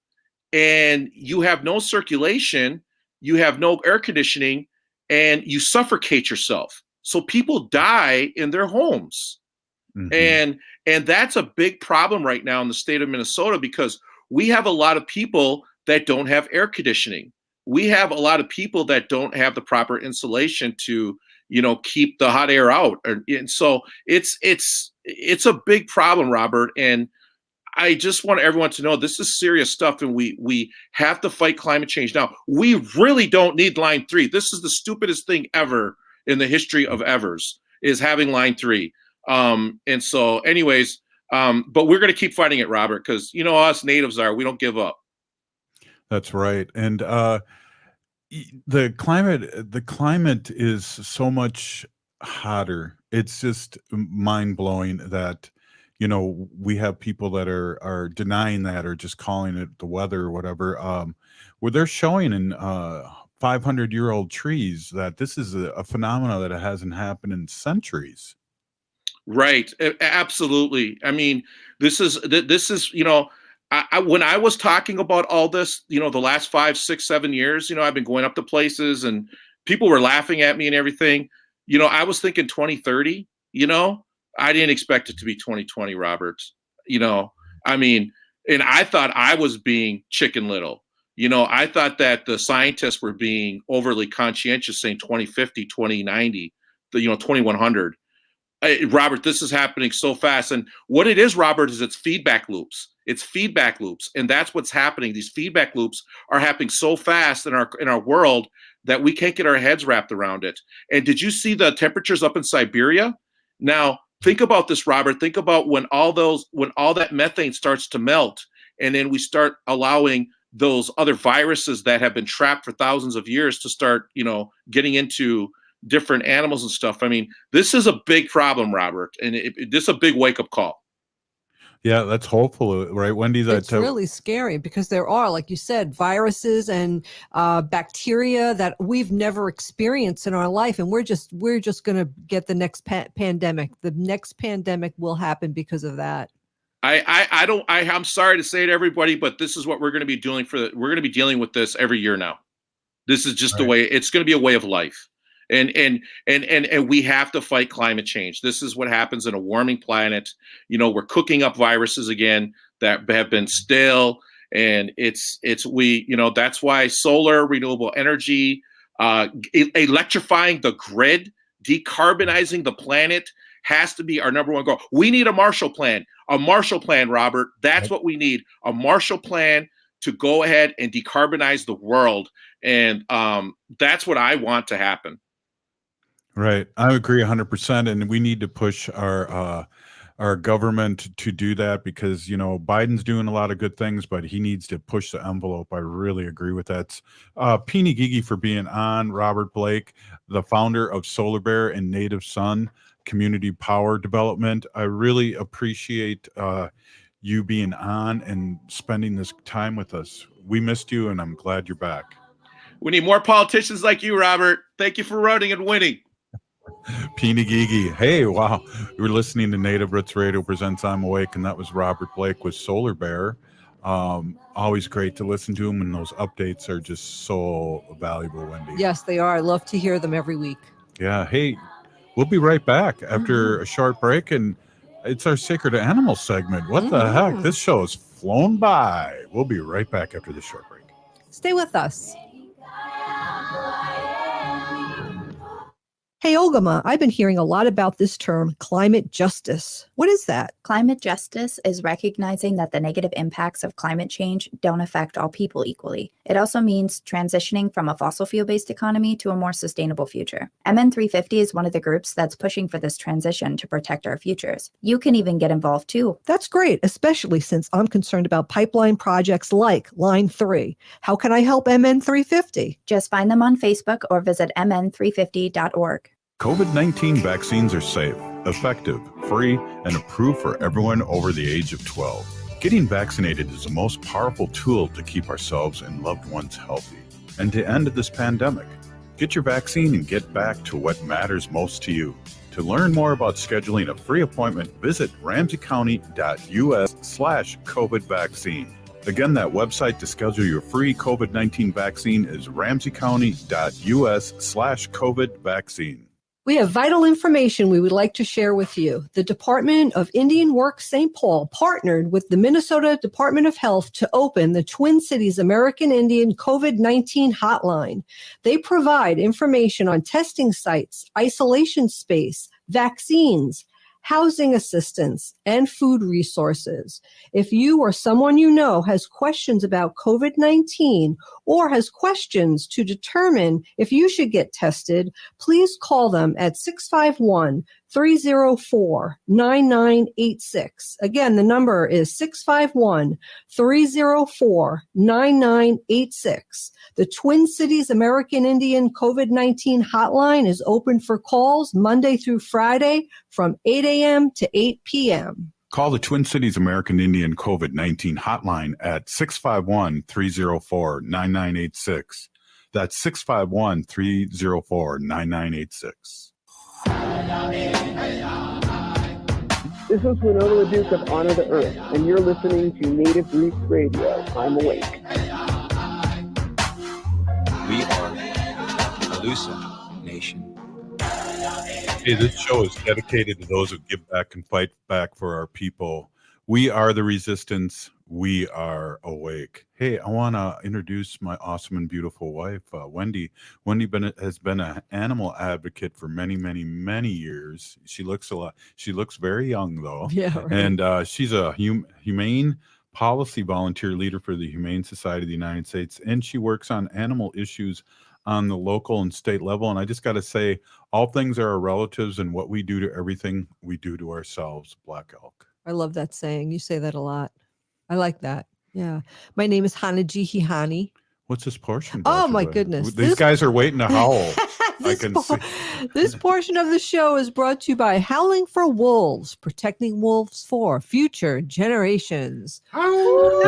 and you have no circulation, you have no air conditioning, and you suffocate yourself. So people die in their homes. Mm-hmm. And that's a big problem right now in the state of Minnesota because we have a lot of people that don't have air conditioning. We have a lot of people that don't have the proper insulation to, keep the hot air out. And so it's a big problem, Robert. And I just want everyone to know this is serious stuff, and we have to fight climate change now. We really don't need Line 3. This is the stupidest thing ever in the history of evers, is having Line 3. And so anyways, but we're going to keep fighting it, Robert, because us natives we don't give up. That's right. And the climate is so much hotter. It's just mind blowing that we have people that are denying that or just calling it the weather or whatever, where they're showing in 500-year-old trees that this is a phenomenon that hasn't happened in centuries. Right. Absolutely. I mean, this is when I was talking about all this, the last 5, 6, 7 years, I've been going up to places and people were laughing at me and everything. I was thinking 2030, I didn't expect it to be 2020, Robert. I mean, and I thought I was being Chicken Little. I thought that the scientists were being overly conscientious, saying 2050, 2090, 2100. Robert, this is happening so fast. And what it is, Robert, is it's feedback loops. It's feedback loops. And that's what's happening. These feedback loops are happening so fast in our world that we can't get our heads wrapped around it. And did you see the temperatures up in Siberia? Now, think about this, Robert. Think about when all that methane starts to melt, and then we start allowing those other viruses that have been trapped for thousands of years to start, getting into different animals and stuff. I mean, this is a big problem, Robert, and this is a big wake-up call. Yeah, that's hopeful, right, Wendy? It's really scary because there are, like you said, viruses and bacteria that we've never experienced in our life, and we're just going to get the next pandemic. The next pandemic will happen because of that. I'm sorry to say to everybody, but this is what we're going to be doing we're going to be dealing with this every year now. This is just the way it's going to be, a way of life. And we have to fight climate change. This is what happens in a warming planet. We're cooking up viruses again that have been stale, and that's why solar, renewable energy, electrifying the grid, decarbonizing the planet has to be our number one goal. We need a Marshall Plan. A Marshall Plan, Robert. That's what we need. A Marshall Plan to go ahead and decarbonize the world. And that's what I want to happen. Right. I agree 100%. And we need to push our government to do that because, Biden's doing a lot of good things, but he needs to push the envelope. I really agree with that. Peony Gigi for being on, Robert Blake, the founder of Solar Bear and Native Sun Community Power Development. I really appreciate you being on and spending this time with us. We missed you, and I'm glad you're back. We need more politicians like you, Robert. Thank you for running and winning. Peony Gigi. Hey, wow. We're listening to Native Roots Radio presents I'm Awake, and that was Robert Blake with Solar Bear. Always great to listen to him, and those updates are just so valuable, Wendy. Yes, they are. I love to hear them every week. Yeah. Hey, we'll be right back after a short break, and it's our Sacred Animal segment. What the heck? This show has flown by. We'll be right back after this short break. Stay with us. Hey, Ogama, I've been hearing a lot about this term, climate justice. What is that? Climate justice is recognizing that the negative impacts of climate change don't affect all people equally. It also means transitioning from a fossil fuel-based economy to a more sustainable future. MN350 is one of the groups that's pushing for this transition to protect our futures. You can even get involved too. That's great, especially since I'm concerned about pipeline projects like Line 3. How can I help MN350? Just find them on Facebook or visit mn350.org. COVID-19 vaccines are safe, effective, free, and approved for everyone over the age of 12. Getting vaccinated is the most powerful tool to keep ourselves and loved ones healthy and to end this pandemic. Get your vaccine and get back to what matters most to you. To learn more about scheduling a free appointment, visit ramseycounty.us/COVID vaccine. Again, that website to schedule your free COVID-19 vaccine is ramseycounty.us/COVID vaccine. We have vital information we would like to share with you. The Department of Indian Work St. Paul partnered with the Minnesota Department of Health to open the Twin Cities American Indian COVID-19 hotline. They provide information on testing sites, isolation space, vaccines, housing assistance, and food resources. If you or someone you know has questions about COVID-19 or has questions to determine if you should get tested, please call them at 651-304-9986. Again, the number is 651-304-9986. The Twin Cities American Indian COVID-19 hotline is open for calls Monday through Friday from 8 a.m. to 8 p.m. Call the Twin Cities American Indian COVID-19 hotline at 651-304-9986. That's 651-304-9986. This is Winona LaDuke of Honor the Earth, and you're listening to Native Roots Radio. I'm awake. We are Alusa Nation. Hey, this show is dedicated to those who give back and fight back for our people. We are the resistance. We are awake. Hey, I want to introduce my awesome and beautiful wife, Wendy. Wendy has been an animal advocate for many, many, many years. She looks very young, though. Yeah, right. And she's a humane policy volunteer leader for the Humane Society of the United States, and she works on animal issues on the local and state level. And I just got to say, all things are our relatives, and what we do to everything, we do to ourselves. Black Elk. I love that saying. You say that a lot. I like that. Yeah. My name is Hanaji Hihani. What's this portion? Oh, my goodness. These guys are waiting to howl. I can see. This portion of the show is brought to you by Howling for Wolves, protecting wolves for future generations. Ooh.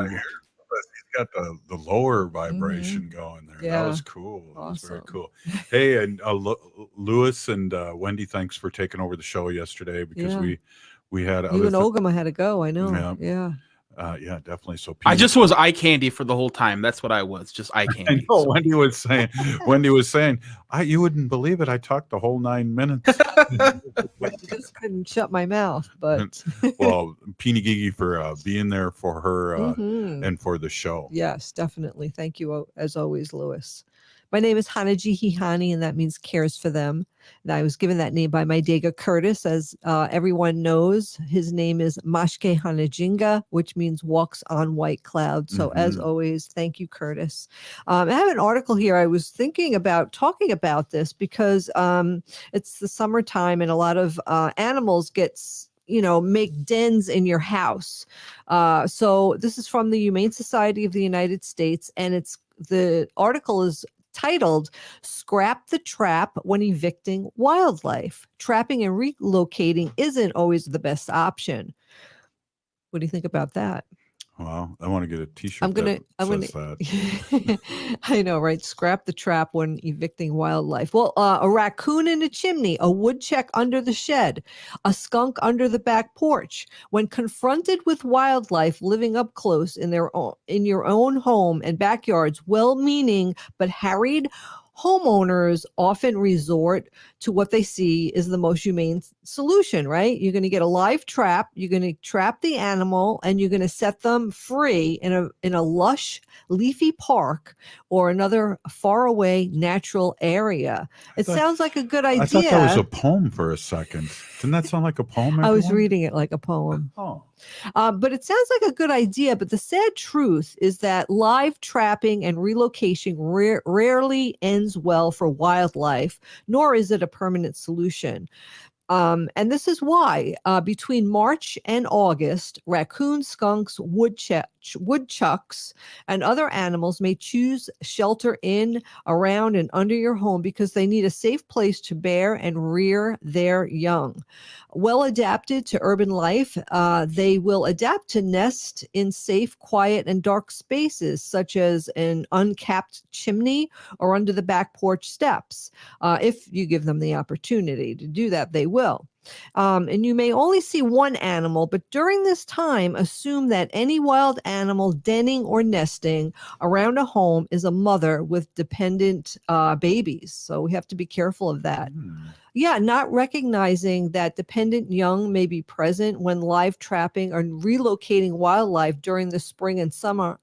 He's got the lower vibration going there. Yeah. That was cool. That was very Awesome. cool. Hey, and Lewis and Wendy, thanks for taking over the show yesterday, because Yeah. we had You and Ogama had to go. I know. Yeah. Yeah. Yeah, definitely. So I just was eye candy for the whole time. That's what I was, just eye I candy. know Wendy was saying, you wouldn't believe it. I talked the whole 9 minutes. I just couldn't shut my mouth, but Well, Peeny Gigi for being there for her Mhm. and for the show. Yes, definitely. Thank you, as always, Lewis. My name is Hanaji Hihani, and that means cares for them. And I was given that name by my Dega Curtis. As everyone knows, his name is Mashke Hanajinga, which means walks on white clouds. So as always, thank you, Curtis. I have an article here. I was thinking about talking about this because it's the summertime and a lot of animals make dens in your house. So this is from the Humane Society of the United States, and the article is titled "Scrap the Trap When Evicting Wildlife. Trapping and relocating isn't always the best option." What do you think about that? Well, I want to get a t-shirt. I'm gonna. that. I know, right? Scrap the trap when evicting wildlife. Well, a raccoon in a chimney, a woodchuck under the shed, a skunk under the back porch. When confronted with wildlife living up close in your own home and backyards, well-meaning but harried homeowners often resort to what they see is the most humane solution, right? You're going to get a live trap, you're going to trap the animal, and you're going to set them free in a lush, leafy park or another faraway natural area. Sounds like a good idea. I thought that was a poem for a second. Didn't that sound like a poem? I was everyone? reading it like a poem. Oh. But it sounds like a good idea. But the sad truth is that live trapping and relocation rarely ends well for wildlife, nor is it a permanent solution. And this is why between March and August, raccoons, skunks, woodchucks, and other animals may choose shelter in, around, and under your home because they need a safe place to bear and rear their young. Well adapted to urban life, they will adapt to nest in safe, quiet, and dark spaces, such as an uncapped chimney or under the back porch steps. If you give them the opportunity to do that, they will. And you may only see one animal, but during this time, assume that any wild animal denning or nesting around a home is a mother with dependent babies. So we have to be careful of that. Yeah, not recognizing that dependent young may be present when live trapping or relocating wildlife during the spring and summer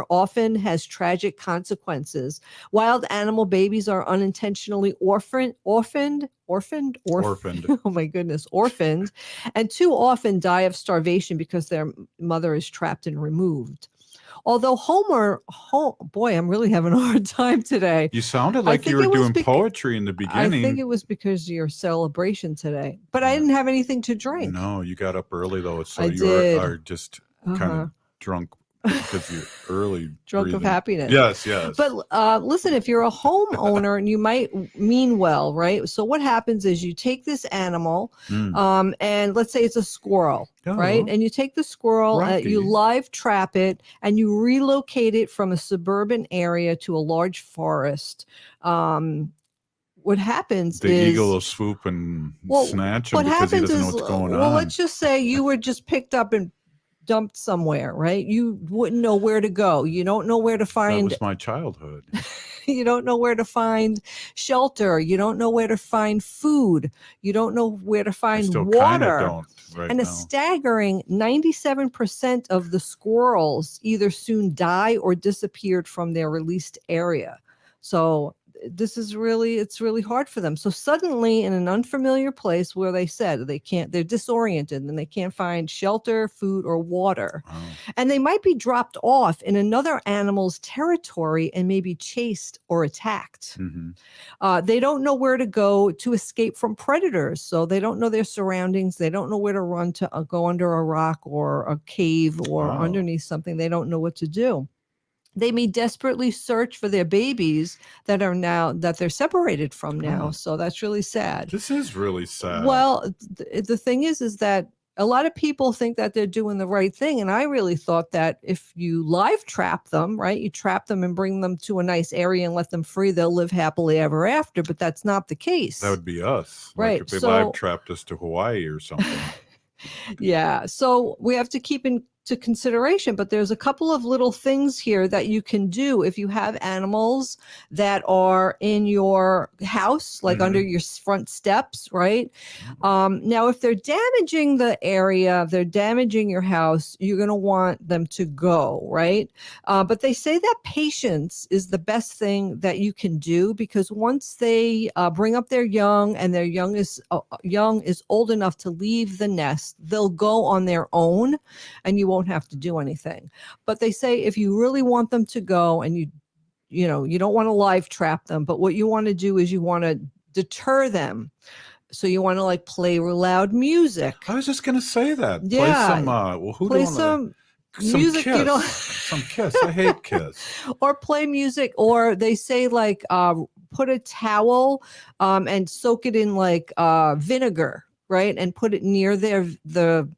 often has tragic consequences. Wild animal babies are unintentionally orphaned. Oh my goodness, orphaned, and too often die of starvation because their mother is trapped and removed. Although boy, I'm really having a hard time today. You sounded like you were doing poetry in the beginning. I think it was because of your celebration today, but I didn't have anything to drink. No, you got up early though, so I you did. are just kind of drunk because you're early. Drunk breathing. of happiness. Yes. But listen, if you're a homeowner and you might mean well, right? So what happens is you take this animal, and let's say it's a squirrel, right? And you take the squirrel, you live trap it, and you relocate it from a suburban area to a large forest. What happens the is eagle will swoop and snatch him because he doesn't know what's going on. Well, let's just say you were just picked up and dumped somewhere, right? You wouldn't know where to go. You don't know where to find. That was my childhood. You don't know where to find shelter. You don't know where to find food. You don't know where to find water. Don't right and now. A staggering 97% of the squirrels either soon die or disappeared from their released area. So it's really hard for them. So suddenly in an unfamiliar place where they're disoriented and they can't find shelter, food, or water. Wow. And they might be dropped off in another animal's territory and may be chased or attacked. They don't know where to go to escape from predators. So they don't know their surroundings. They don't know where to run to go under a rock or a cave or underneath something. They don't know what to do. They may desperately search for their babies that they're separated from now. So that's really sad. This is really sad. Well, the thing is that a lot of people think that they're doing the right thing. And I really thought that if you live trap them, right, you trap them and bring them to a nice area and let them free, they'll live happily ever after. But that's not the case. That would be us. Right. Like if they live trapped us to Hawaii or something. Yeah. So we have to keep into consideration, but there's a couple of little things here that you can do if you have animals that are in your house, like under your front steps, right? Now, if they're damaging the area, they're damaging your house, you're going to want them to go, right? But they say that patience is the best thing that you can do, because once they bring up their young and their young is old enough to leave the nest, they'll go on their own and you won't have to do anything. But they say if you really want them to go and you don't want to live trap them, but what you want to do is you want to deter them. So you want to play loud music. I was just going to say that. Yeah. Play some music, Kiss. Some Kiss. I hate Kiss. Or play music, or they say put a towel and soak it in vinegar, right? And put it near the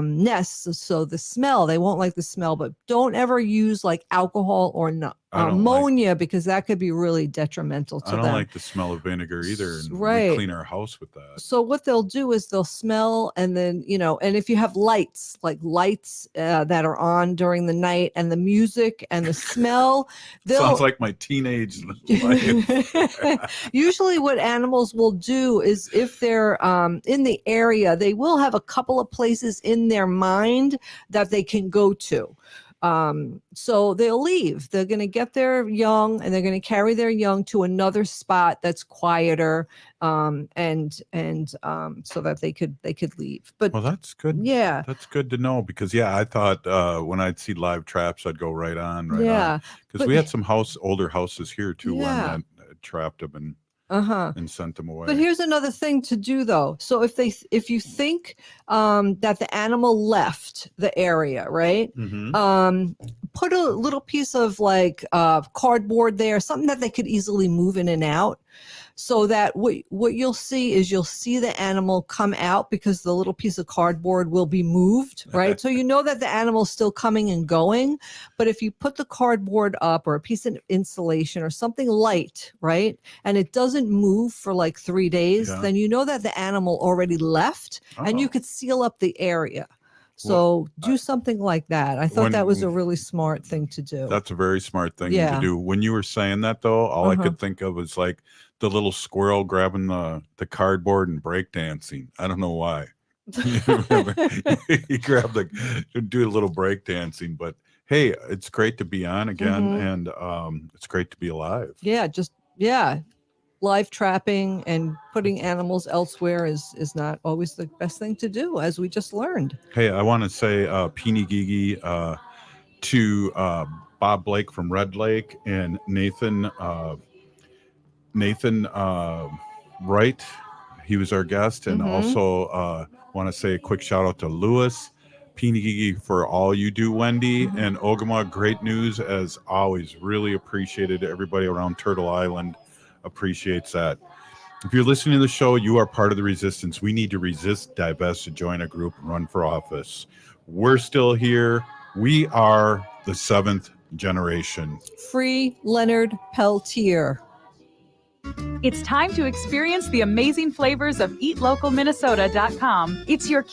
nests. So the smell, they won't like the smell, but don't ever use alcohol or ammonia, because that could be really detrimental to them. I don't like the smell of vinegar either. And right. We clean our house with that. So what they'll do is they'll smell, and then, and if you have lights, that are on during the night, and the music and the smell, sounds like my teenage life. Usually what animals will do is if they're in the area, they will have a couple of places in their mind that they can go to. So they'll leave. They're going to get their young and they're going to carry their young to another spot that's quieter, and so that they could leave. But well, that's good. Yeah, that's good to know, because I thought when I'd see live traps, I'd go right on. Yeah, because we had some older houses here too, when that trapped them, and and sent them away. But here's another thing to do, though. So if you think that the animal left the area, right? Put a little piece of like cardboard there, something that they could easily move in and out. So that what you'll see is you'll see the animal come out because the little piece of cardboard will be moved, right? So you know that the animal's still coming and going. But if you put the cardboard up or a piece of insulation or something light, right, and it doesn't move for like 3 days, then you know that the animal already left, and you could seal up the area. So do something like that. I thought that was a really smart thing to do. That's a very smart thing to do. When you were saying that, though, all I could think of was like the little squirrel grabbing the cardboard and breakdancing. I don't know why. He grabbed do a little breakdancing. But hey, it's great to be on again, and it's great to be alive. Live trapping and putting animals elsewhere is not always the best thing to do, as we just learned. Hey, I want to say Peeny Gigi to Bob Blake from Red Lake and Nathan Wright. He was our guest. And also want to say a quick shout out to Lewis, Peeny Gigi, for all you do, Wendy, and Ogama. Great news as always. Really appreciated. Everybody around Turtle Island appreciates that. If you're listening to the show, you are part of the resistance. We need to resist, divest, to join a group and run for office. We're still here. We are the 7th generation. Free Leonard Peltier. It's time to experience the amazing flavors of eatlocalminnesota.com. It's your